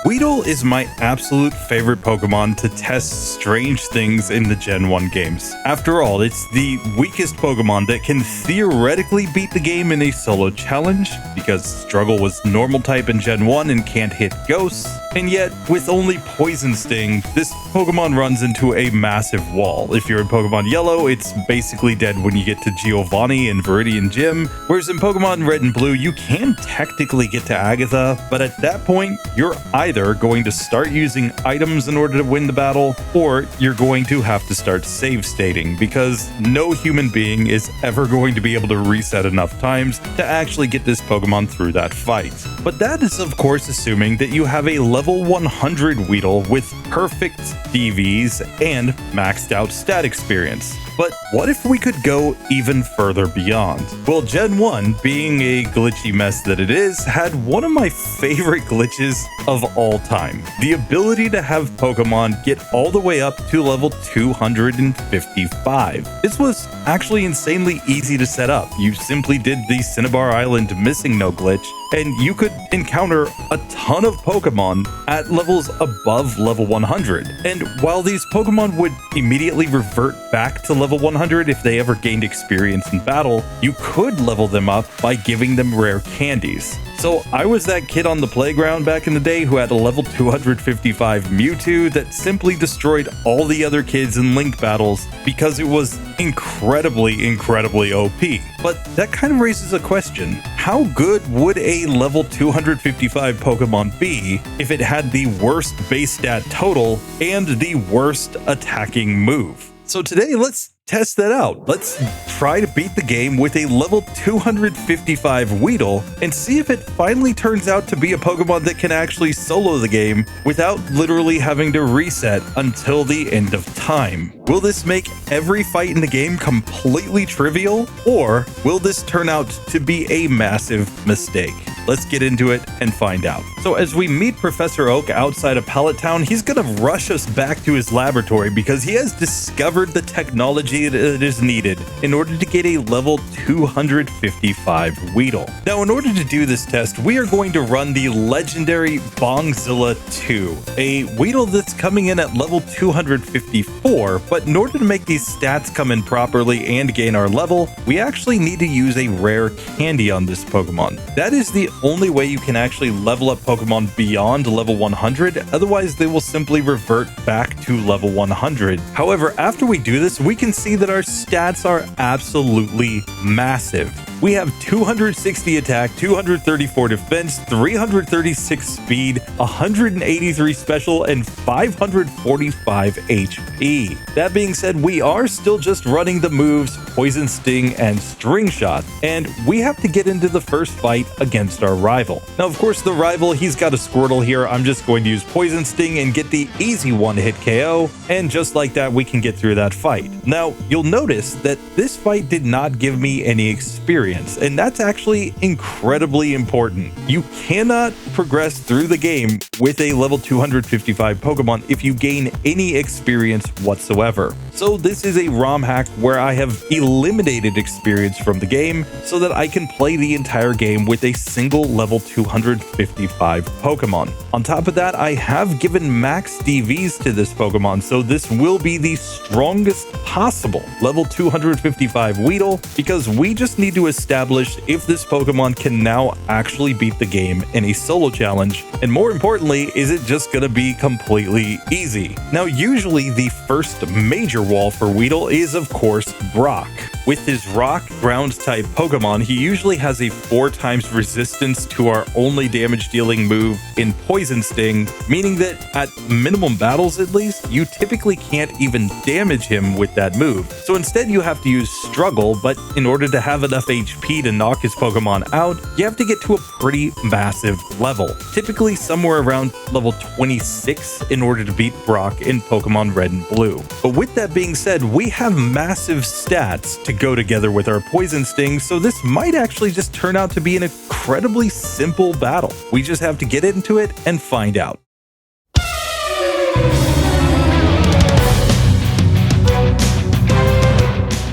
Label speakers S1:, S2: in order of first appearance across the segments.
S1: Weedle is my absolute favorite Pokemon to test strange things in the Gen 1 games. After all, it's the weakest Pokemon that can theoretically beat the game in a solo challenge, because Struggle was normal type in Gen 1 and can't hit ghosts, and yet with only Poison Sting, this Pokemon runs into a massive wall. If you're in Pokemon Yellow, it's basically dead when you get to Giovanni and Viridian Gym, whereas in Pokemon Red and Blue, you can technically get to Agatha, but at that point, you're either going to start using items in order to win the battle, or you're going to have to start save stating, because no human being is ever going to be able to reset enough times to actually get this Pokemon through that fight. But that is of course assuming that you have a level 100 Weedle with perfect DVs and maxed out stat experience. But what if we could go even further beyond? Well, Gen 1, being a glitchy mess that it is, had one of my favorite glitches of all time. The ability to have Pokemon get all the way up to level 255. This was actually insanely easy to set up. You simply did the Cinnabar Island Missing No glitch, and you could encounter a ton of Pokemon at levels above level 100. And while these Pokemon would immediately revert back to level 100 if they ever gained experience in battle, you could level them up by giving them rare candies. So I was that kid on the playground back in the day who had a level 255 Mewtwo that simply destroyed all the other kids in Link battles because it was incredibly OP. But that kind of raises a question. How good would a level 255 Pokemon be if it had the worst base stat total and the worst attacking move? So today, let's test that out. Let's try to beat the game with a level 255 Weedle and see if it finally turns out to be a Pokemon that can actually solo the game without literally having to reset until the end of time. Will this make every fight in the game completely trivial, or will this turn out to be a massive mistake? Let's get into it and find out. So as we meet Professor Oak outside of Pallet Town, he's gonna rush us back to his laboratory because he has discovered the technology that is needed in order to get a level 255 Weedle. Now, in order to do this test, we are going to run the legendary Bongzilla 2, a Weedle that's coming in at level 254, but in order to make these stats come in properly and gain our level, we actually need to use a rare candy on this Pokemon. That is the only way you can actually level up Pokemon beyond level 100, otherwise they will simply revert back to level 100. However, after we do this, we can see that our stats are absolutely massive. We have 260 attack, 234 defense, 336 speed, 183 special, and 545 HP. That being said, we are still just running the moves Poison Sting and String Shot, and we have to get into the first fight against our rival. Now, of course, the rival, he's got a Squirtle here. I'm just going to use Poison Sting and get the easy one-hit KO, and just like that, we can get through that fight. Now, you'll notice that this fight did not give me any experience, and that's actually incredibly important. You cannot progress through the game with a level 255 Pokemon if you gain any experience whatsoever. So this is a ROM hack where I have eliminated experience from the game so that I can play the entire game with a single level 255 Pokemon. On top of that, I have given max DVs to this Pokemon, so this will be the strongest possible level 255 Weedle, because we just need to establish if this Pokemon can now actually beat the game in a solo challenge, and more importantly, is it just gonna be completely easy? Now, usually the first major wall for Weedle is of course Brock. With his rock ground type Pokemon, he usually has a 4 times resistance to our only damage dealing move in Poison Sting, meaning that at minimum battles at least, you typically can't even damage him with that move. So instead you have to use Struggle, but in order to have enough HP to knock his Pokemon out, you have to get to a pretty massive level, typically somewhere around level 26 in order to beat Brock in Pokemon Red and Blue. But with that being said, we have massive stats to go together with our Poison Sting, so this might actually just turn out to be an incredibly simple battle. We just have to get into it and find out.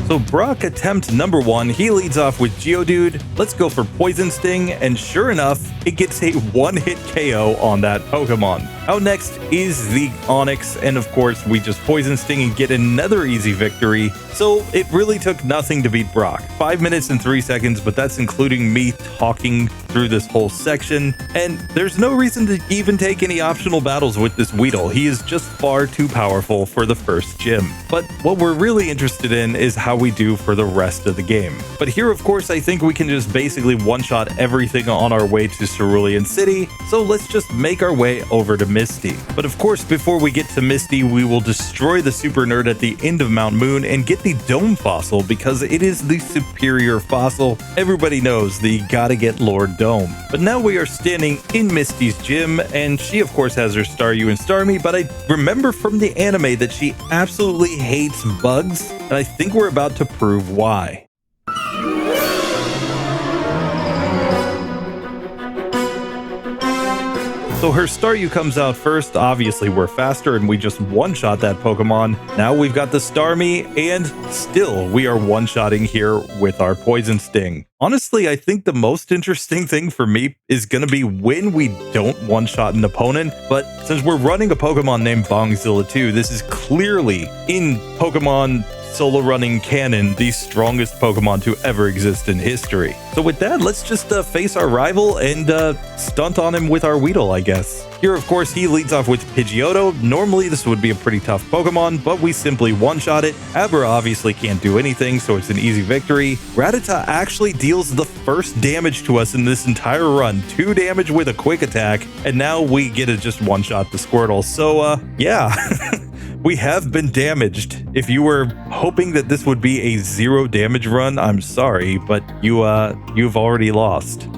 S1: So Brock attempt number 1, he leads off with Geodude. Let's go for Poison Sting, and sure enough, it gets a one-hit KO on that Pokemon. Out next is the Onix, and of course, we just Poison Sting and get another easy victory. So it really took nothing to beat Brock. 5 minutes and 3 seconds, but that's including me talking through this whole section. And there's no reason to even take any optional battles with this Weedle. He is just far too powerful for the first gym. But what we're really interested in is how we do for the rest of the game. But here, of course, I think we can just basically one-shot everything on our way to Cerulean City. So let's just make our way over to Misty. But of course, before we get to Misty, we will destroy the Super Nerd at the end of Mount Moon and get the Dome Fossil because it is the superior fossil. Everybody knows the gotta get Lord Dome. But now we are standing in Misty's gym, and she of course has her Staryu and Starmie, but I remember from the anime that she absolutely hates bugs, and I think we're about to prove why. So her Staryu comes out first. Obviously, we're faster and we just one-shot that Pokemon. Now we've got the Starmie, and still we are one-shotting here with our Poison Sting. Honestly, I think the most interesting thing for me is going to be when we don't one-shot an opponent, but since we're running a Pokemon named Bongzilla 2, this is clearly in Pokemon solo running canon the strongest Pokemon to ever exist in history. So with that, let's just face our rival and stunt on him with our Weedle, I guess. Here, of course, he leads off with Pidgeotto. Normally, this would be a pretty tough Pokemon, but we simply one-shot it. Abra obviously can't do anything, so it's an easy victory. Rattata actually deals the first damage to us in this entire run. 2 damage with a quick attack, and now we get to just one-shot the Squirtle. So, yeah. We have been damaged. If you were hoping that this would be a 0 damage run, I'm sorry, but you've already lost.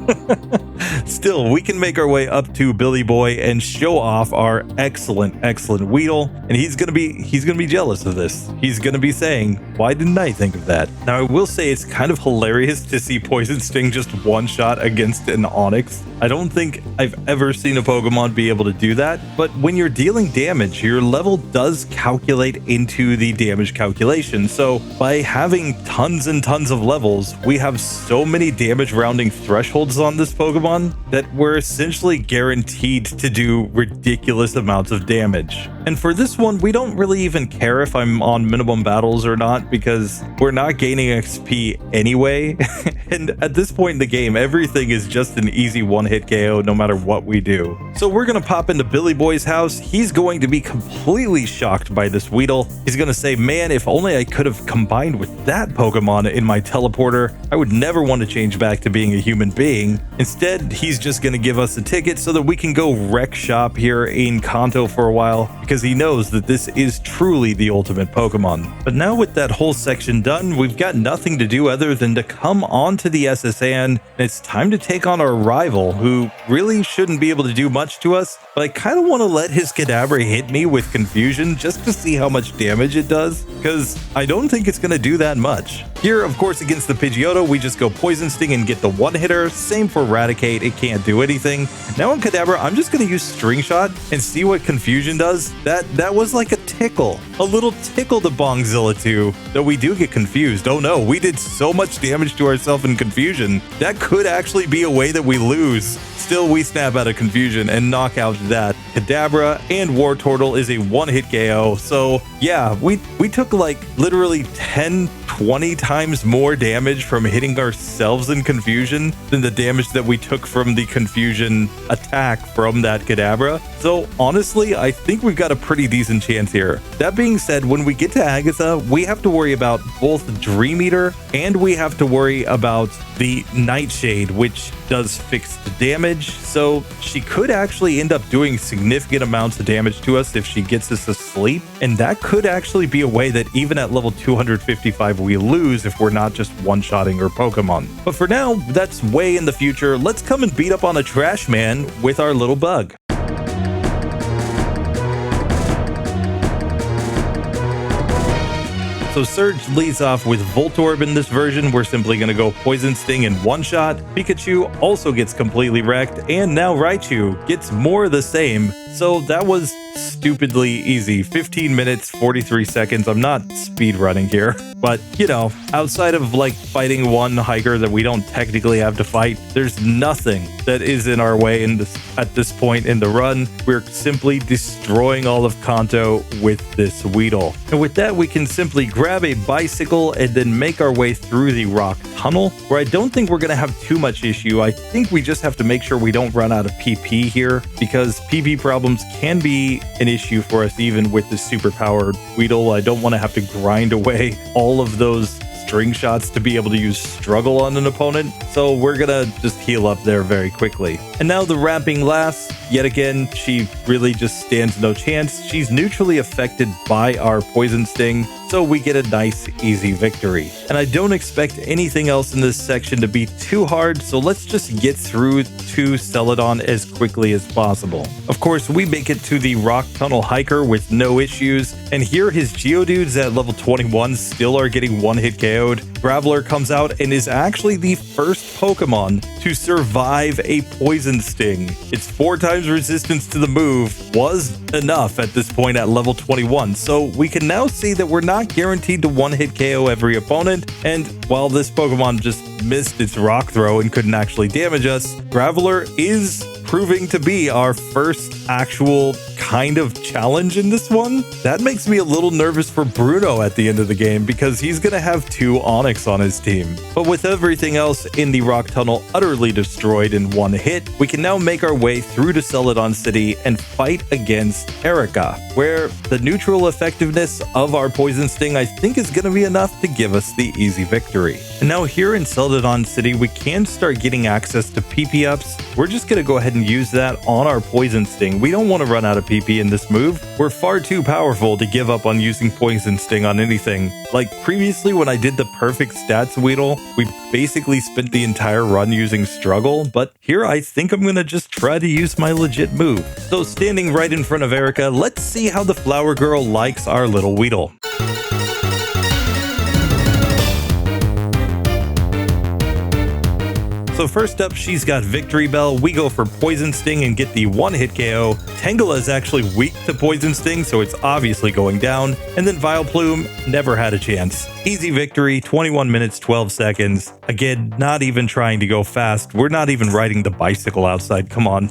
S1: Still, we can make our way up to Billy Boy and show off our excellent Weedle, and he's gonna be jealous of this. He's gonna be saying, "Why didn't I think of that?" Now, I will say it's kind of hilarious to see Poison Sting just one shot against an Onix. I don't think I've ever seen a Pokemon be able to do that, but when you're dealing damage, your level does calculate into the damage calculation. So by having tons and tons of levels, we have so many damage rounding thresholds on this Pokemon that we're essentially guaranteed to do ridiculous amounts of damage. And for this one, we don't really even care if I'm on minimum battles or not, because we're not gaining XP anyway. And at this point in the game, everything is just an easy one-hit KO no matter what we do. So we're gonna pop into Billy Boy's house. He's going to be completely shocked by this Weedle. He's gonna say, "Man, if only I could have combined with that Pokemon in my teleporter, I would never want to change back to being a human being." Instead, he's just gonna give us a ticket so that we can go wreck shop here in Kanto for a while, because he knows that this is truly the ultimate Pokemon. But now with that whole section done, we've got nothing to do other than to come on to the SSN, and it's time to take on our rival, who really shouldn't be able to do much to us, but I kind of want to let his Kadabra hit me with confusion just to see how much damage it does, because I don't think it's going to do that much. Here, of course, against the Pidgeotto, we just go Poison Sting and get the one-hitter. Same for Raticate, it can't do anything. Now on Kadabra, I'm just going to use String Shot and see what confusion does. That was like a tickle. A little tickle to Bongzilla 2, that we do get confused. Oh no, we did so much damage to ourselves in confusion. That could actually be a way that we lose. Still, we snap out of confusion and knock out that Kadabra, and Wartortle is a one-hit KO. So yeah, we took like literally 10-20 times more damage from hitting ourselves in confusion than the damage that we took from the confusion attack from that Kadabra. So honestly, I think we've got a pretty decent chance here. That being said, when we get to Agatha, we have to worry about both Dream Eater and we have to worry about the Nightshade, which does fixed damage. So she could actually end up doing significant amounts of damage to us if she gets us asleep. And that could actually be a way that even at level 255 we lose if we're not just one-shotting her Pokemon. But for now, that's way in the future. Let's come and beat up on a trash man with our little bug. So Surge leads off with Voltorb in this version. We're simply going to go Poison Sting in one shot. Pikachu also gets completely wrecked, and now Raichu gets more of the same. So that was stupidly easy. 15 minutes, 43 seconds. I'm not speed running here, but you know, outside of like fighting one hiker that we don't technically have to fight, there's nothing that is in our way at this point in the run. We're simply destroying all of Kanto with this Weedle. And with that, we can simply grab a bicycle and then make our way through the rock tunnel, where I don't think we're going to have too much issue. I think we just have to make sure we don't run out of PP here, because PP problems can be an issue for us even with the super powered Weedle. I don't want to have to grind away all of those string shots to be able to use struggle on an opponent, so we're gonna just heal up there very quickly. And now the wrapping lass, yet again, she really just stands no chance. She's neutrally affected by our poison sting, so we get a nice easy victory. And I don't expect anything else in this section to be too hard, so let's just get through to Celadon as quickly as possible. Of course, we make it to the rock tunnel hiker with no issues, and here his Geodudes at level 21 still are getting one-hit KO'd. Graveler comes out and is actually the first Pokemon to survive a poison sting. Its 4 times resistance to the move was enough at this point at level 21, so we can now see that we're not guaranteed to one-hit KO every opponent, and while this Pokemon just missed its rock throw and couldn't actually damage us, Graveler is proving to be our first actual kind of challenge in this one. That makes me a little nervous for Bruno at the end of the game, because he's gonna have 2 Onix on his team. But with everything else in the rock tunnel utterly destroyed in one hit, we can now make our way through to Celadon City and fight against Erica, where the neutral effectiveness of our poison sting I think is gonna be enough to give us the easy victory. And now here in Celadon City, we can start getting access to PP ups. We're just gonna go ahead and use that on our poison sting. We don't want to run out of PP in this move. We're far too powerful to give up on using poison sting on anything. Like previously when I did the perfect stats Weedle, we basically spent the entire run using struggle, but here I think I'm gonna just try to use my legit move. So standing right in front of Erica, let's see how the flower girl likes our little Weedle. So first up, she's got Victory Bell. We go for Poison Sting and get the one-hit KO. Tangela is actually weak to Poison Sting, so it's obviously going down. And then Vileplume never had a chance. Easy victory, 21 minutes, 12 seconds. Again, not even trying to go fast. We're not even riding the bicycle outside, come on.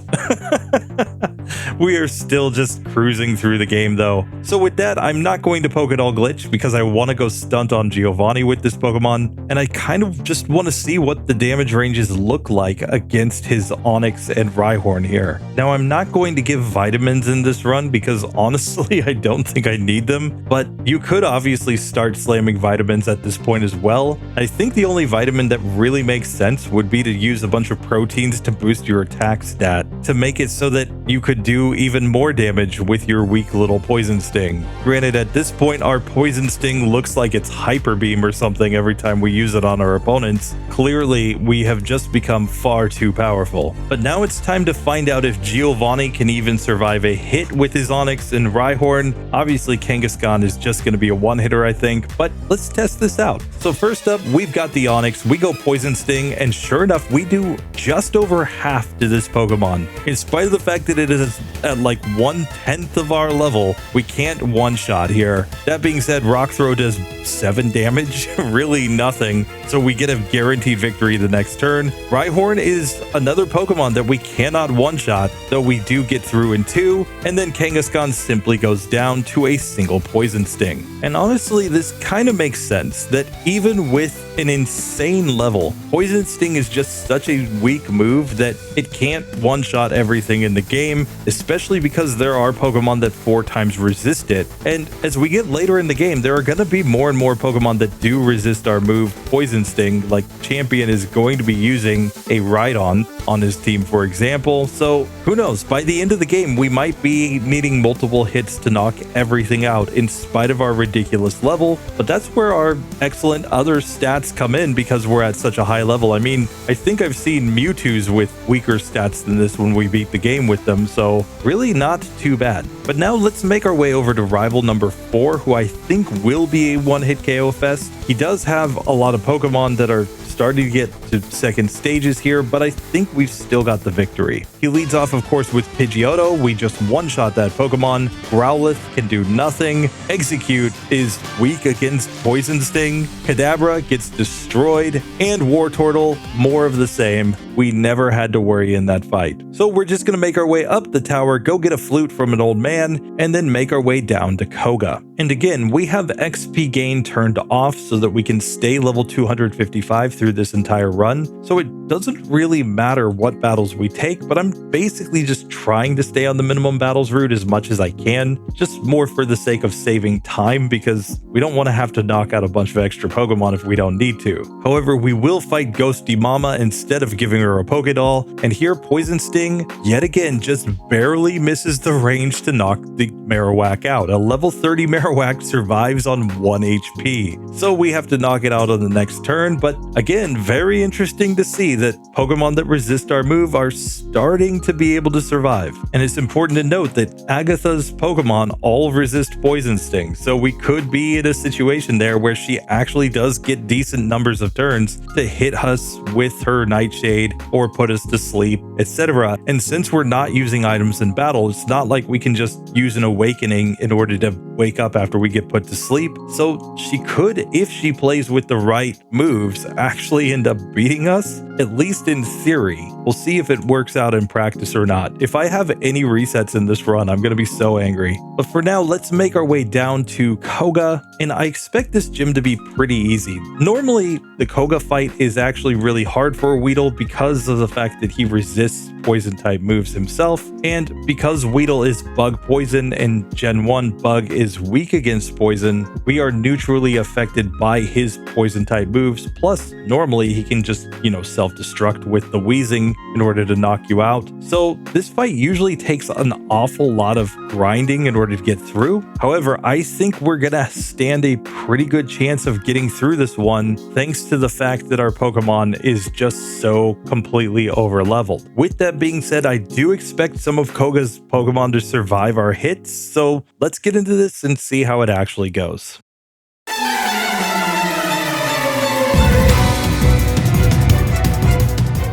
S1: We are still just cruising through the game though. So with that, I'm not going to Pokédoll Glitch because I want to go stunt on Giovanni with this Pokemon, and I kind of just want to see what the damage ranges look like against his Onix and Rhyhorn here. Now I'm not going to give vitamins in this run because honestly I don't think I need them, but you could obviously start slamming vitamins at this point as well. I think the only vitamin that really makes sense would be to use a bunch of proteins to boost your attack stat to make it so that you could do even more damage with your weak little poison sting. Granted, at this point our poison sting looks like it's hyper beam or something every time we use it on our opponents. Clearly we have just become far too powerful. But now it's time to find out if Giovanni can even survive a hit with his Onix and Rhyhorn. Obviously Kangaskhan is just going to be a one-hitter I think, but let's test this out. So first up, we've got the Onix, we go Poison Sting, and sure enough we do just over half to this Pokemon. In spite of the fact that it is at like 1/10 of our level, we can't one-shot here. That being said, Rock Throw does 7 damage, really nothing, so we get a guaranteed victory the next turn. Rhyhorn is another Pokemon that we cannot one-shot, though we do get through in 2, and then Kangaskhan simply goes down to a single Poison Sting. And honestly, this kind of makes sense, that even with an insane level, Poison Sting is just such a weak move that it can't one-shot everything in the game, especially because there are Pokemon that 4 times resist it. And as we get later in the game, there are going to be more and more Pokemon that do resist our move Poison Sting, like Champion is going to be using a Rhydon on his team, for example. So who knows, by the end of the game, we might be needing multiple hits to knock everything out in spite of our ridiculous level. But that's where our excellent other stats come in because we're at such a high level. I mean, I think I've seen Mewtwo's with weaker stats than this when we beat the game with them, so really not too bad. But now let's make our way over to rival number 4, who I think will be a one-hit KO fest. He does have a lot of Pokemon that are starting to get to second stages here, but I think we've still got the victory. He leads off, of course, with Pidgeotto. We just one-shot that Pokemon. Growlithe can do nothing. Execute is weak against Poison Sting. Kadabra gets destroyed. And Wartortle, more of the same. We never had to worry in that fight. So we're just going to make our way up the tower, go get a flute from an old man, and then make our way down to Koga. And again, we have XP gain turned off so that we can stay level 255 through this entire run. So it doesn't really matter what battles we take, but I'm basically just trying to stay on the minimum battles route as much as I can, just more for the sake of saving time because we don't want to have to knock out a bunch of extra Pokemon if we don't need to. However, we will fight Ghosty Mama instead of giving her a Pokédoll, and here Poison Sting yet again just barely misses the range to knock the Marowak out. A level 30 Marowak survives on 1 HP, so we have to knock it out on the next turn. But again, very interesting to see that Pokemon that resist our move are starting to be able to survive. And it's important to note that Agatha's Pokemon all resist Poison Sting, so we could be in a situation there where she actually does get decent numbers of turns to hit us with her Nightshade or put us to sleep, etc. And since we're not using items in battle, it's not like we can just use an awakening in order to wake up after we get put to sleep. So she could, if she plays with the right moves, actually end up beating us, at least in theory. We'll see if it works out in practice or not. If I have any resets in this run, I'm going to be so angry. But for now, let's make our way down to Koga, and I expect this gym to be pretty easy. Normally, the Koga fight is actually really hard for Weedle because of the fact that he resists poison type moves himself, and because Weedle is bug poison and Gen 1 bug is weak against poison, we are neutrally affected by his poison type moves. Plus, normally he can just, self-destruct with the wheezing in order to knock you out. So this fight usually takes an awful lot of grinding in order to get through. However, I think we're gonna stand a pretty good chance of getting through this one thanks to the fact that our Pokemon is just so completely over leveled. With that being said, I do expect some of Koga's Pokemon to survive our hits, so let's get into this and see how it actually goes.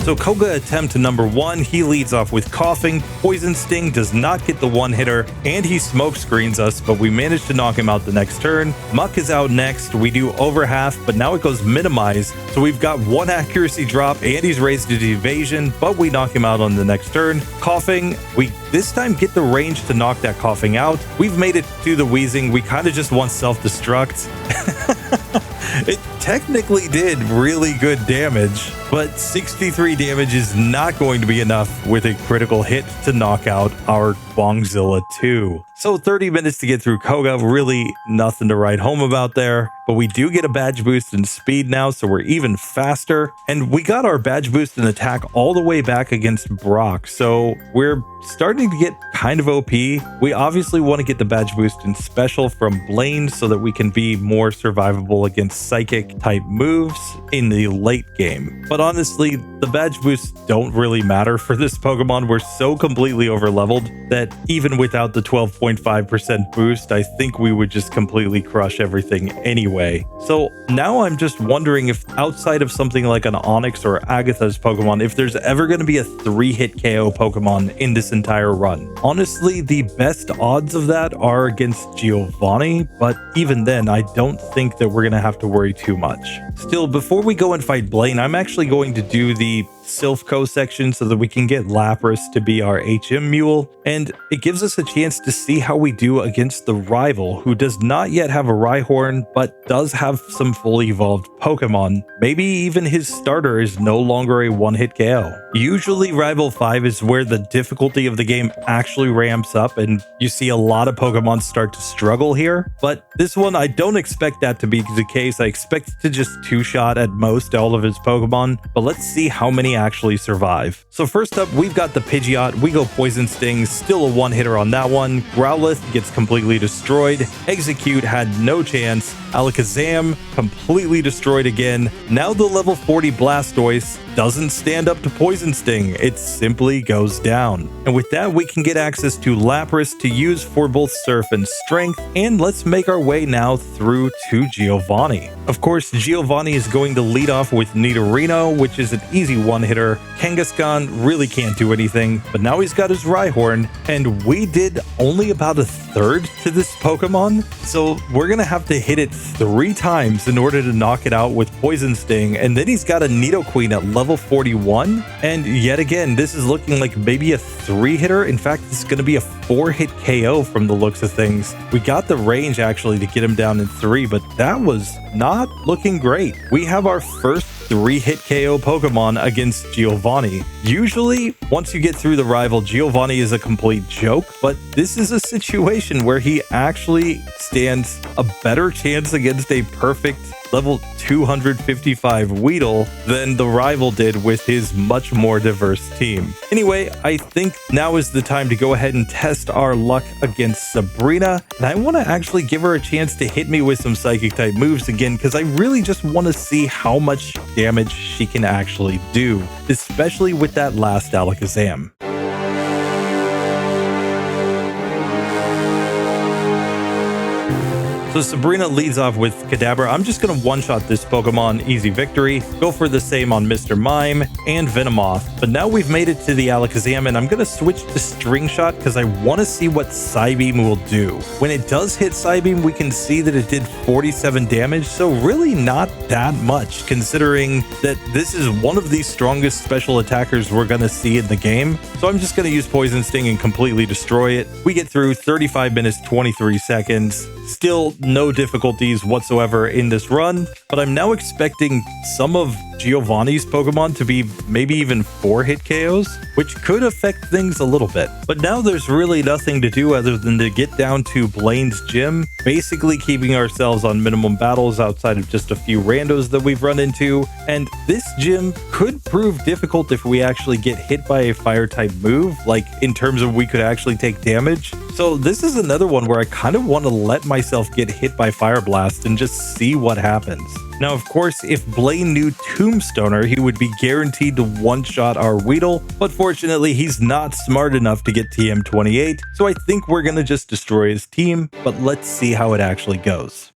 S1: So Koga attempt number 1, he leads off with Coughing. Poison Sting does not get the one-hitter, and he smoke screens us, but we manage to knock him out the next turn. Muck is out next. We do over half, but now it goes Minimize, so we've got 1 accuracy drop, and he's raised to evasion, but we knock him out on the next turn. Coughing, we this time get the range to knock that Coughing out. We've made it to the Wheezing. We kind of just want self-destruct. It technically did really good damage, but 63 damage is not going to be enough with a critical hit to knock out our Bongzilla 2. So 30 minutes to get through Koga, really nothing to write home about there. But we do get a badge boost in speed now, so we're even faster. And we got our badge boost in attack all the way back against Brock, so we're starting to get kind of OP. We obviously want to get the badge boost in special from Blaine so that we can be more survivable against psychic type moves in the late game. But honestly, the badge boosts don't really matter for this Pokemon. We're so completely over leveled that even without the 12.5% boost, I think we would just completely crush everything anyway. So now I'm just wondering if outside of something like an Onix or Agatha's Pokemon, if there's ever going to be a 3-hit KO Pokemon in this entire run. Honestly, the best odds of that are against Giovanni, but even then, I don't think that we're going to have to worry too much. Still, before we go and fight Blaine, I'm actually going to do the Silphco section so that we can get Lapras to be our HM Mule, and it gives us a chance to see how we do against the rival, who does not yet have a Rhyhorn, but does have some fully evolved Pokemon. Maybe even his starter is no longer a one-hit KO. Usually Rival 5 is where the difficulty of the game actually ramps up, and you see a lot of Pokemon start to struggle here, but this one I don't expect that to be the case. I expect to just two-shot at most all of his Pokemon, but let's see how many actually survive. So first up, we've got the Pidgeot. We go Poison Sting, still a one-hitter on that one. Growlithe gets completely destroyed. Execute had no chance. Alakazam completely destroyed again. Now the level 40 Blastoise doesn't stand up to Poison Sting. It simply goes down. And with that, we can get access to Lapras to use for both Surf and Strength. And let's make our way now through to Giovanni. Of course, Giovanni is going to lead off with Nidorino, which is an easy one-hitter. Kangaskhan really can't do anything, but now he's got his Rhyhorn, and we did only about a third to this Pokemon, so we're gonna have to hit it 3 times in order to knock it out with Poison Sting, and then he's got a Nidoqueen at level 41, and yet again, this is looking like maybe a 3-hitter. In fact, it's gonna be a 4-hit KO from the looks of things. We got the range actually to get him down in 3, but that was not looking great. We have our first 3-hit KO Pokemon against Giovanni. Usually, once you get through the rival, Giovanni is a complete joke, but this is a situation where he actually stands a better chance against a perfect level 255 Weedle than the rival did with his much more diverse team. Anyway, I think now is the time to go ahead and test our luck against Sabrina, and I want to actually give her a chance to hit me with some Psychic type moves again, because I really just want to see how much damage she can actually do, especially with that last Alakazam. So Sabrina leads off with Kadabra. I'm just going to one-shot this Pokemon, easy victory. Go for the same on Mr. Mime and Venomoth. But now we've made it to the Alakazam, and I'm going to switch to String Shot because I want to see what Psybeam will do. When it does hit Psybeam, we can see that it did 47 damage, so really not that much, considering that this is one of the strongest special attackers we're going to see in the game. So I'm just going to use Poison Sting and completely destroy it. We get through 35 minutes, 23 seconds. Still no difficulties whatsoever in this run, but I'm now expecting some of Giovanni's Pokemon to be maybe even 4-hit KOs, which could affect things a little bit. But now there's really nothing to do other than to get down to Blaine's gym, basically keeping ourselves on minimum battles outside of just a few randos that we've run into, and this gym could prove difficult if we actually get hit by a fire type move, like in terms of we could actually take damage. So this is another one where I kind of want to let myself get hit by Fire Blast and just see what happens. Now, of course, if Blaine knew Tombstoner, he would be guaranteed to one-shot our Weedle, but fortunately, he's not smart enough to get TM28, so I think we're gonna just destroy his team, but let's see how it actually goes.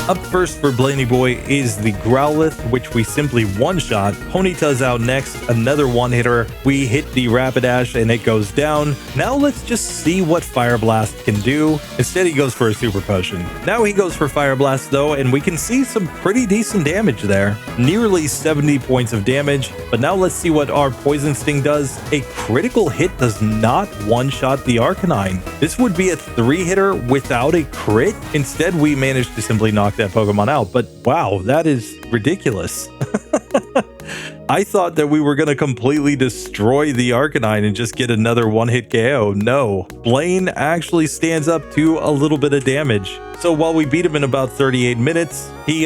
S1: Up first for Blaney Boy is the Growlithe, which we simply one-shot. Ponyta's out next, another one-hitter. We hit the Rapidash and it goes down. Now let's just see what Fire Blast can do. Instead, he goes for a Super Potion. Now he goes for Fire Blast though, and we can see some pretty decent damage there. Nearly 70 points of damage, but now let's see what our Poison Sting does. A critical hit does not one-shot the Arcanine. This would be a 3-hitter without a crit. Instead, we managed to simply knock that Pokemon out, but wow, that is ridiculous. I thought that we were going to completely destroy the Arcanine and just get another one-hit KO. No, Blaine actually stands up to a little bit of damage. So while we beat him in about 38 minutes, he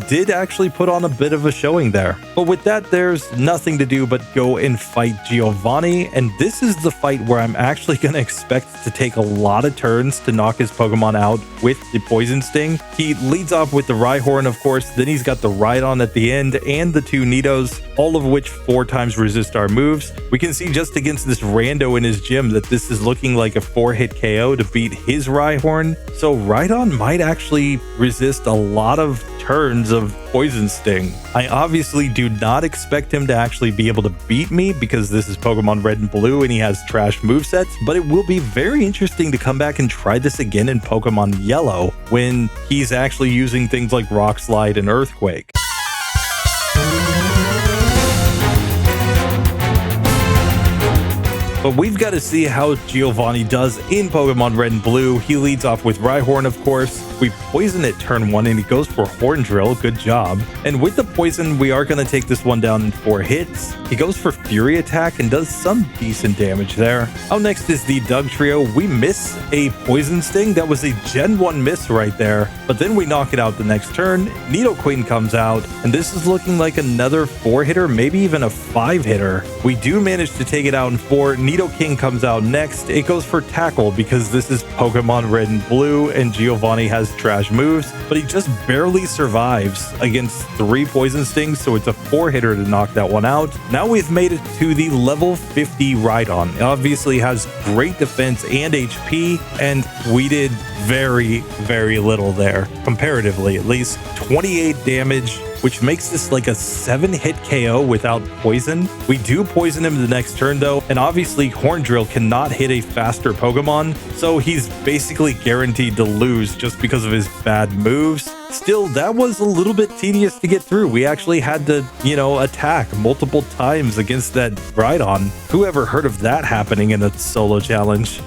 S1: did actually put on a bit of a showing there. But with that, there's nothing to do but go and fight Giovanni, and this is the fight where I'm actually going to expect to take a lot of turns to knock his Pokemon out with the Poison Sting. He leads off with the Rhyhorn, of course, then he's got the Rhydon at the end and the 2 Nidos, all of which 4 times resist our moves. We can see just against this rando in his gym that this is looking like a 4-hit KO to beat his Rhyhorn. So Rhydon might actually resist a lot of turns of Poison Sting. I obviously do not expect him to actually be able to beat me because this is Pokemon Red and Blue and he has trash movesets, but it will be very interesting to come back and try this again in Pokemon Yellow when he's actually using things like Rock Slide and Earthquake. But we've got to see how Giovanni does in Pokemon Red and Blue. He leads off with Rhyhorn, of course. We poison it turn 1 and he goes for Horn Drill. Good job. And with the poison, we are going to take this one down in 4 hits. He goes for Fury Attack and does some decent damage there. Out next is the Doug Trio. We miss a Poison Sting. That was a Gen 1 miss right there. But then we knock it out the next turn. Nidoqueen comes out, and this is looking like another 4-hitter, maybe even a 5-hitter. We do manage to take it out in 4. Nidoking comes out next. It goes for Tackle because this is Pokemon Red and Blue, and Giovanni has trash moves, but he just barely survives against 3 poison Poison Sting, so it's a 4-hitter to knock that one out. Now we've made it to the level 50 Rhydon. It obviously has great defense and HP, and we did very, very little there, comparatively, at least 28 damage, which makes this like a 7-hit KO without poison. We do poison him the next turn though, and obviously Horndrill cannot hit a faster Pokemon, so he's basically guaranteed to lose just because of his bad moves. Still, that was a little bit tedious to get through. We actually had to, attack multiple times against that Rhydon. Who ever heard of that happening in a solo challenge?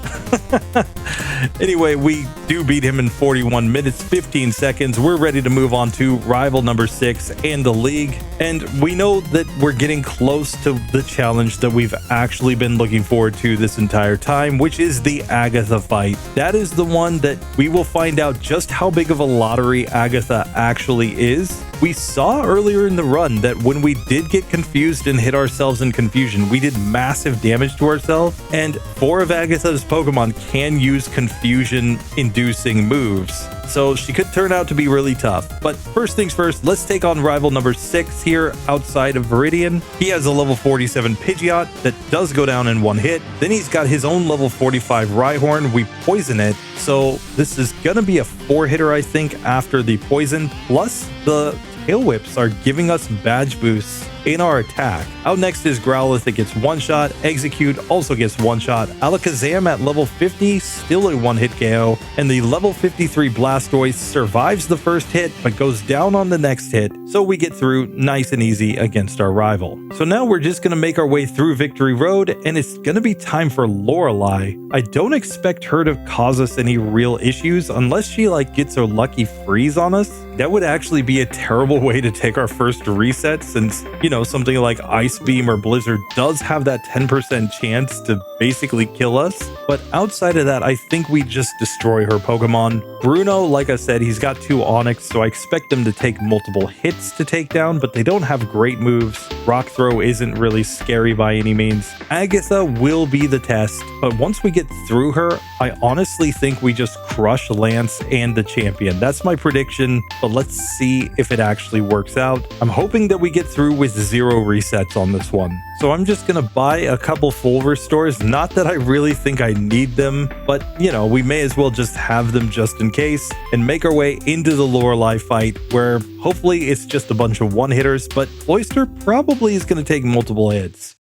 S1: Anyway, we do beat him in 41 minutes, 15 seconds. We're ready to move on to rival number 6 and the league. And we know that we're getting close to the challenge that we've actually been looking forward to this entire time, which is the Agatha fight. That is the one that we will find out just how big of a lottery Agatha actually is. We saw earlier in the run that when we did get confused and hit ourselves in confusion, we did massive damage to ourselves, and 4 of Agatha's Pokemon can use confusion-inducing moves. So she could turn out to be really tough. But first things first, let's take on rival number 6 here outside of Viridian. He has a level 47 Pidgeot that does go down in 1 hit. Then he's got his own level 45 Rhyhorn. We poison it. So this is going to be a 4-hitter, I think, after the poison. Plus, the Tail Whips are giving us badge boosts in our attack. Out next is Growlithe that gets 1-shot. Execute also gets 1-shot. Alakazam at level 50, still a 1-hit KO. And the level 53 Blastoise survives the first hit, but goes down on the next hit. So we get through nice and easy against our rival. So now we're just going to make our way through Victory Road, and it's going to be time for Lorelei. I don't expect her to cause us any real issues unless she gets a lucky freeze on us. That would actually be a terrible way to take our first reset, since, something like Ice Beam or Blizzard does have that 10% chance to basically kill us. But outside of that, I think we just destroy her Pokemon. Bruno, like I said, he's got 2 Onix, so I expect them to take multiple hits to take down, but they don't have great moves. Rock Throw isn't really scary by any means. Agatha will be the test, but once we get through her, I honestly think we just crush Lance and the champion. That's my prediction, but let's see if it actually works out. I'm hoping that we get through with 0 resets on this one. So I'm just gonna buy a couple full restores. Not that I really think I need them, but we may as well just have them just in case, and make our way into the Lorelei fight, where hopefully it's just a bunch of 1-hitters, but Cloyster probably is gonna take multiple hits.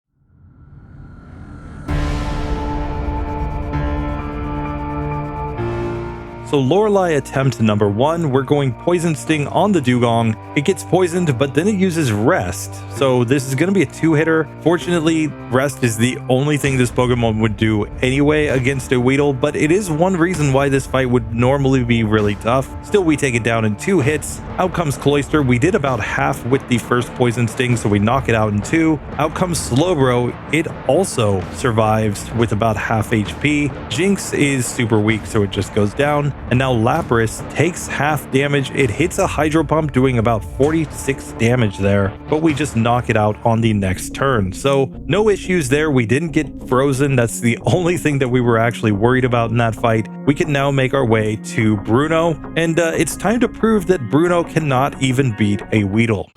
S1: So Lorelei attempt number 1, we're going Poison Sting on the Dugong. It gets poisoned, but then it uses Rest. So this is going to be a 2-hitter. Fortunately, Rest is the only thing this Pokemon would do anyway against a Weedle, but it is one reason why this fight would normally be really tough. Still, we take it down in 2 hits. Out comes Cloyster. We did about half with the first Poison Sting, so we knock it out in 2. Out comes Slowbro. It also survives with about half HP. Jinx is super weak, so it just goes down. And now Lapras takes half damage. It hits a Hydro Pump, doing about 46 damage there, but we just knock it out on the next turn. So no issues there. We didn't get frozen. That's the only thing that we were actually worried about in that fight. We can now make our way to Bruno, and it's time to prove that Bruno cannot even beat a Weedle.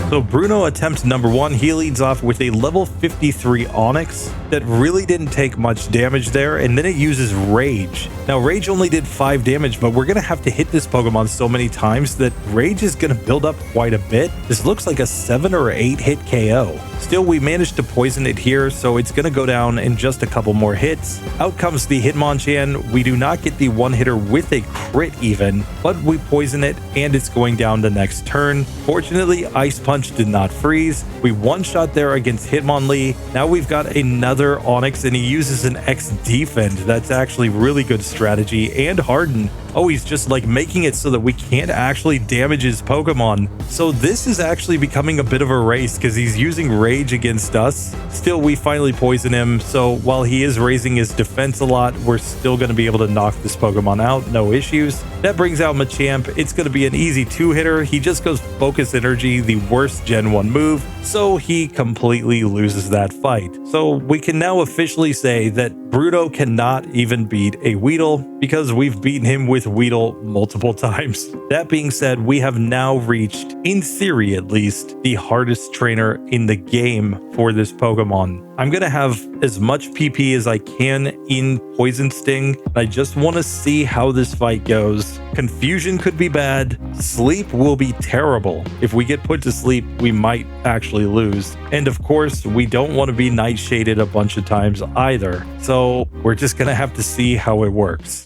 S1: So Bruno attempt number 1, he leads off with a level 53 Onix that really didn't take much damage there, and then it uses Rage. Now Rage only did 5 damage, but we're going to have to hit this Pokemon so many times that Rage is going to build up quite a bit. This looks like a 7 or 8 hit KO. Still, we managed to poison it here, so it's going to go down in just a couple more hits. Out comes the Hitmonchan. We do not get the 1-hitter with a crit even, but we poison it, and it's going down the next turn. Fortunately, Ice Punch did not freeze. We 1-shot there against Hitmonlee. Now we've got another Onix, and he uses an X Defend. That's actually really good strategy. And Harden. Oh, he's just making it so that we can't actually damage his Pokemon. So this is actually becoming a bit of a race because he's using Rage against us. Still, we finally poison him. So while he is raising his defense a lot, we're still going to be able to knock this Pokemon out. No issues. That brings out Machamp. It's going to be an easy 2-hitter. He just goes Focus Energy, the worst Gen 1 move. So he completely loses that fight. So we can now officially say that Bruno cannot even beat a Weedle because we've beaten him with Weedle multiple times. That being said, we have now reached, in theory at least, the hardest trainer in the game for this Pokemon. I'm going to have as much PP as I can in Poison Sting. I just want to see how this fight goes. Confusion could be bad. Sleep will be terrible. If we get put to sleep, we might actually lose. And of course, we don't want to be Nightshaded a bunch of times either. So we're just going to have to see how it works.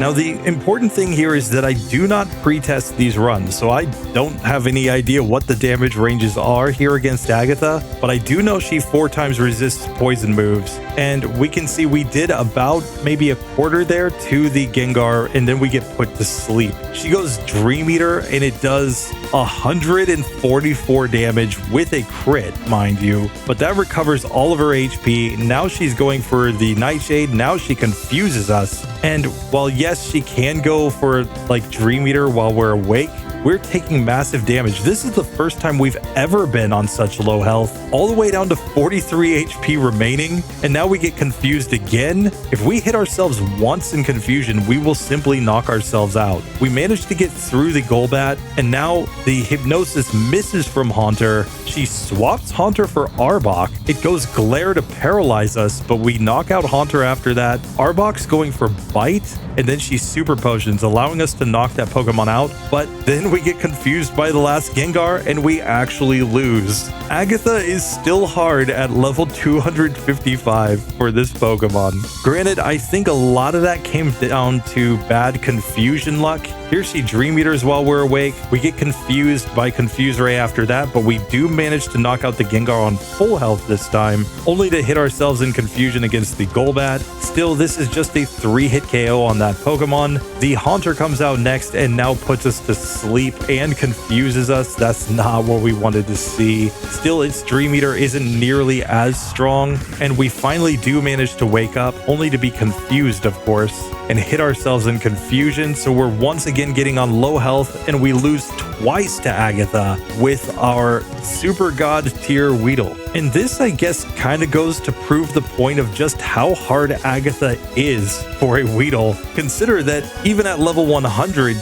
S1: Now, the important thing here is that I do not pre-test these runs, so I don't have any idea what the damage ranges are here against Agatha, but I do know she 4 times resists poison moves, and we can see we did about maybe a quarter there to the Gengar, and then we get put to sleep. She goes Dream Eater, and it does 144 damage with a crit, mind you, but that recovers all of her HP. Now she's going for the Nightshade. Now she confuses us, and while yes, she can go for like Dream Eater while we're awake, we're taking massive damage. This is the first time we've ever been on such low health, all the way down to 43 HP remaining, and now we get confused again. If we hit ourselves once in confusion, we will simply knock ourselves out. We managed to get through the Golbat, and now the Hypnosis misses from Haunter. She swaps Haunter for Arbok. It goes Glare to paralyze us, but we knock out Haunter after that. Arbok's going for Bite, and then she Super Potions, allowing us to knock that Pokemon out, but then we get confused by the last Gengar, and we actually lose. Agatha is still hard at level 255 for this Pokemon. Granted, I think a lot of that came down to bad confusion luck. Here she Dream Eaters while we're awake. We get confused by Confuse Ray after that, but we do manage to knock out the Gengar on full health this time, only to hit ourselves in confusion against the Golbat. Still, this is just a 3-hit KO on that Pokemon. The Haunter comes out next and now puts us to sleep and confuses us. That's not what we wanted to see. Still, its Dream Eater isn't nearly as strong, and we finally do manage to wake up, only to be confused, of course, and hit ourselves in confusion. So we're once again getting on low health, and we lose twice to Agatha with our Super God tier Weedle. And this, I guess, kind of goes to prove the point of just how hard Agatha is for a Weedle. Consider that even at level 100,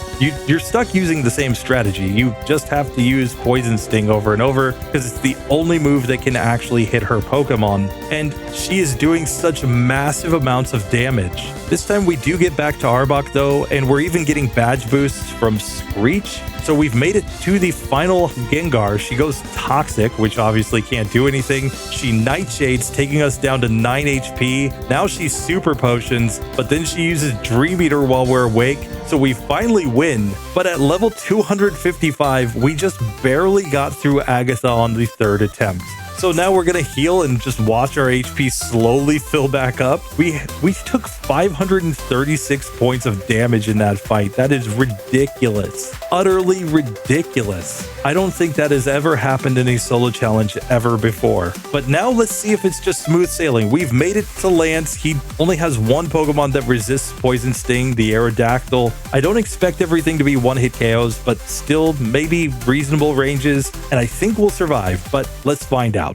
S1: you're stuck using the same strategy. You just have to use Poison Sting over and over because it's the only move that can actually hit her Pokemon. And she is doing such massive amounts of damage. This time we do get back to Arbok though, and we're even getting badge boosts from Screech. So we've made it to the final Gengar. She goes Toxic, which obviously can't do anything. She Nightshades, taking us down to 9 HP. Now she's Super Potions, but then she uses Dream Eater while we're awake. So we finally win. But at level 255, we just barely got through Agatha on the 3rd attempt. So now we're going to heal and just watch our HP slowly fill back up. We took 536 points of damage in that fight. That is ridiculous. Utterly ridiculous. I don't think that has ever happened in a solo challenge ever before. But now let's see if it's just smooth sailing. We've made it to Lance. He only has one Pokemon that resists Poison Sting, the Aerodactyl. I don't expect everything to be one-hit KOs, but still maybe reasonable ranges, and I think we'll survive, but let's find out.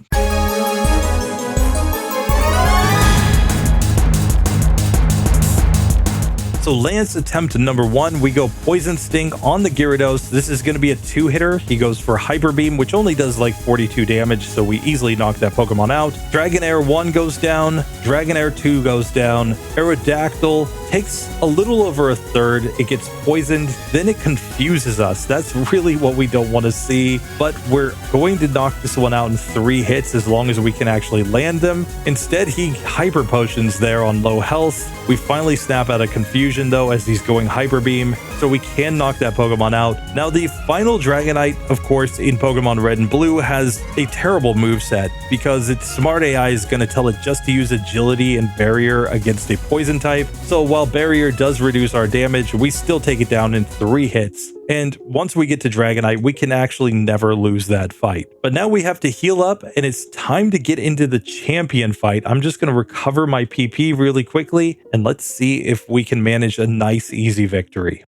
S1: So Lance attempt number 1, we go Poison Sting on the Gyarados. This is going to be a 2-hitter. He goes for Hyper Beam, which only does like 42 damage, so we easily knock that Pokemon out. Dragonair 1 goes down, Dragonair 2 goes down, Aerodactyl takes a little over a third. It gets poisoned, then it confuses us. That's really what we don't want to see, but we're going to knock this one out in 3 hits as long as we can actually land them. Instead, he Hyper Potions there on low health. We finally snap out of confusion though as he's going Hyper Beam, so we can knock that Pokemon out. Now the final Dragonite, of course, in Pokemon Red and Blue has a terrible moveset because its smart AI is going to tell it just to use Agility and Barrier against a poison type. So while Barrier does reduce our damage, we still take it down in 3 hits. And once we get to Dragonite, we can actually never lose that fight. But now we have to heal up, and it's time to get into the champion fight. I'm just going to recover my PP really quickly, and let's see if we can manage a nice, easy victory.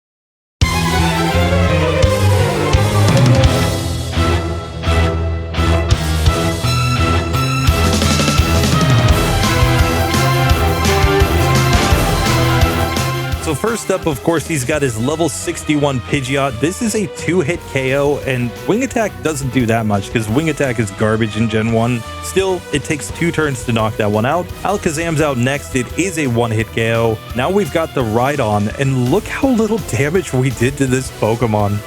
S1: So first up, of course, he's got his level 61 Pidgeot. This is a 2-hit KO, and Wing Attack doesn't do that much because Wing Attack is garbage in Gen 1. Still, it takes 2 turns to knock that one out. Alakazam's out next. It is a 1-hit KO. Now we've got the Rhydon, and look how little damage we did to this Pokemon.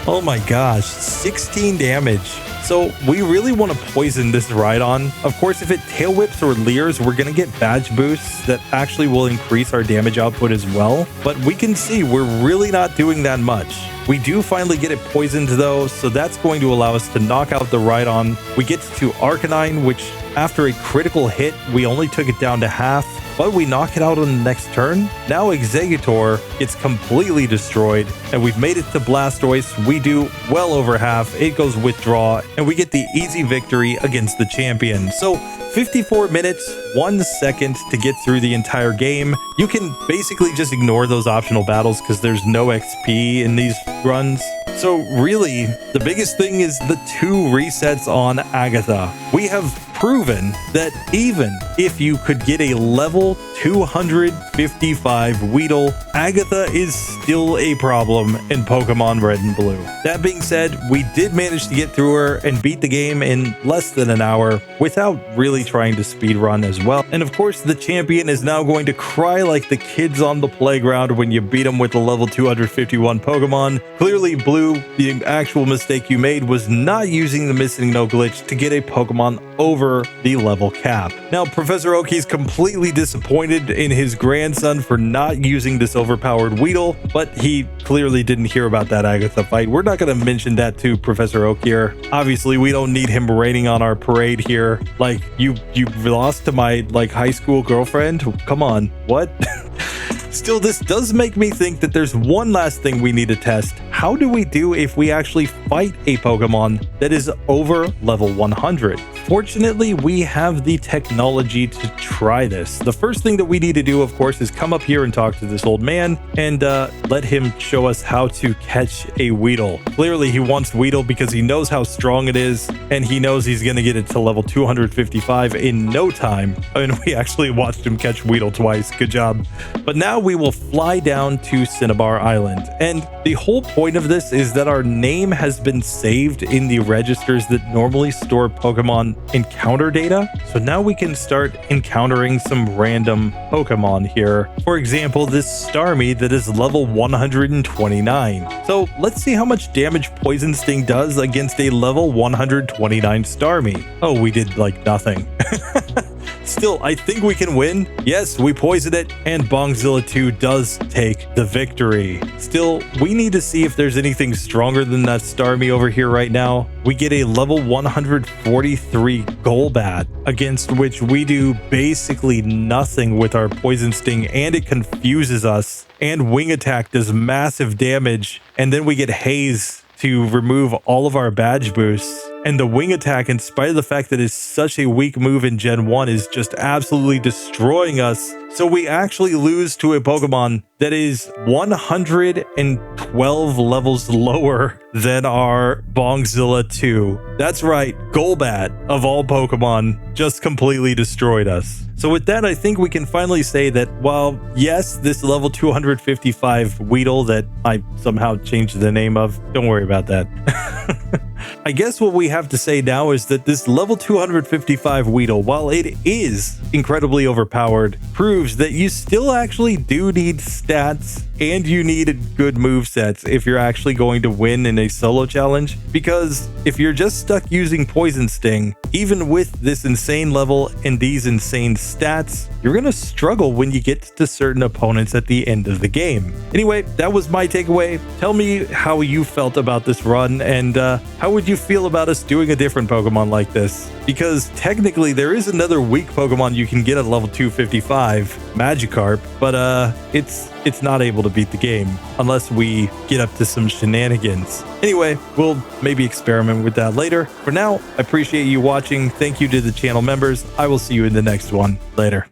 S1: Oh my gosh, 16 damage. So we really want to poison this Rhydon. Of course, if it tail whips or leers, we're going to get badge boosts that actually will increase our damage output as well. But we can see we're really not doing that much. We do finally get it poisoned though, so that's going to allow us to knock out the Rhydon. We get to Arcanine, which after a critical hit, we only took it down to half, but we knock it out on the next turn. Now Exeggutor gets completely destroyed, and we've made it to Blastoise. We do well over half. It goes Withdraw, and we get the easy victory against the champion. So 54 minutes, 1 second to get through the entire game. You can basically just ignore those optional battles because there's no XP in these runs. So really, the biggest thing is the 2 resets on Agatha. We have proven that even if you could get a level 255 Weedle, Agatha is still a problem in Pokemon Red and Blue. That being said, we did manage to get through her and beat the game in less than an hour without really trying to speedrun as well. And of course, the champion is now going to cry like the kids on the playground when you beat them with a level 251 Pokemon. Clearly, Blue, the actual mistake you made was not using the Missing No Glitch to get a Pokemon over the level cap. Now, Professor Oki's completely disappointed in his grandson for not using this overpowered Weedle, but he clearly didn't hear about that Agatha fight. We're not going to mention that to Professor Oak here. Obviously, we don't need him raining on our parade here. Like, you lost to my, like, high school girlfriend? Come on, what? Still, this does make me think that there's one last thing we need to test. How do we do if we actually fight a Pokemon that is over level 100? Fortunately, we have the technology to try this. The first thing that we need to do, of course, is come up here and talk to this old man and let him show us how to catch a Weedle. Clearly, he wants Weedle because he knows how strong it is, and he knows he's going to get it to level 255 in no time. I mean, we actually watched him catch Weedle twice. Good job. But now we will fly down to Cinnabar Island. And the whole point of this is that our name has been saved in the registers that normally store Pokemon encounter data. So now we can start encountering some random Pokemon here. For example, this Starmie that is level 129. So let's see how much damage Poison Sting does against a level 129 Starmie. Oh, we did like nothing. Still, I think we can win. Yes, we poisoned it, and Bongzilla 2 does take the victory. Still, we need to see if there's anything stronger than that Starmie over here right now. We get a level 143 Golbat, against which we do basically nothing with our Poison Sting, and it confuses us. And Wing Attack does massive damage, and then we get Haze to remove all of our badge boosts. And the Wing Attack, in spite of the fact that it's such a weak move in Gen 1, is just absolutely destroying us. So we actually lose to a Pokemon that is 112 levels lower than our Bongzilla 2. That's right, Golbat, of all Pokemon, just completely destroyed us. So with that, I think we can finally say that while, yes, this level 255 Weedle that I somehow changed the name of, don't worry about that. I guess what we have to say now is that this level 255 Weedle, while it is incredibly overpowered, proves that you still actually do need stats and you need good movesets if you're actually going to win in a solo challenge. Because if you're just stuck using Poison Sting, even with this insane level and these insane stats, you're going to struggle when you get to certain opponents at the end of the game. Anyway, that was my takeaway. Tell me how you felt about this run, and how would you feel about us doing a different Pokemon like this? Because technically there is another weak Pokemon you can get at level 255, Magikarp, but it's not able to beat the game unless we get up to some shenanigans. Anyway, we'll maybe experiment with that later. For now, I appreciate you watching. Thank you to the channel members. I will see you in the next one. Later.